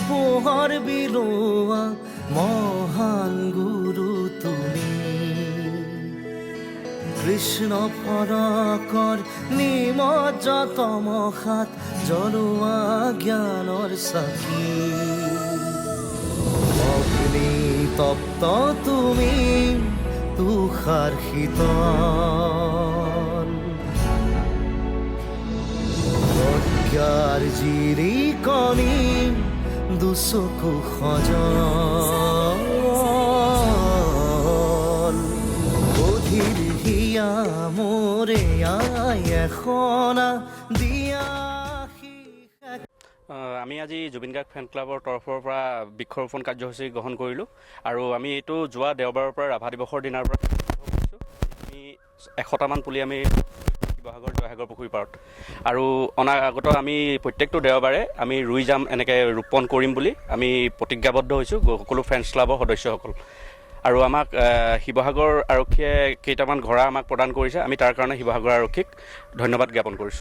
পোহৰ বিলোৱা মহান গুৰু তুমি কৃষ্ণ ফৰকৰ নিমজ্জ তমসাত জ্বলোৱা জ্ঞানৰ চাকি অগ্নি তপ্ত তুমি তুষাৰ শীতল প্ৰজ্ঞাৰ জিৰিকণি দুচকু সজল অধীৰ হিয়া মোৰে আই এখনা দিয়া আমি আজি জুবিন গাৰ্গ ফেন ক্লাবৰ তৰফৰ পৰা বৃক্ষৰোপণ কাৰ্যসূচী গ্ৰহণ কৰিলোঁ আৰু আমি এইটো যোৱা দেওবাৰৰ পৰা ৰাভা দিৱসৰ দিনাৰ পৰা কৰিছোঁ। আমি 100টামান পুলি আমি শিৱসাগৰ জয়সাগৰ পুখুৰী পাৰত আৰু অনাগত আমি প্ৰত্যেকটো দেওবাৰে আমি ৰুই যাম, এনেকৈ ৰোপণ কৰিম বুলি আমি প্ৰতিজ্ঞাবদ্ধ হৈছোঁ সকলো ফ্ৰেণ্ডছ ক্লাবৰ সদস্যসকল। আৰু আমাক শিৱসাগৰ আৰক্ষীয়ে কেইটামান ঘোঁৰা আমাক প্ৰদান কৰিছে, আমি তাৰ কাৰণে শিৱসাগৰ আৰক্ষীক ধন্যবাদ জ্ঞাপন কৰিছোঁ।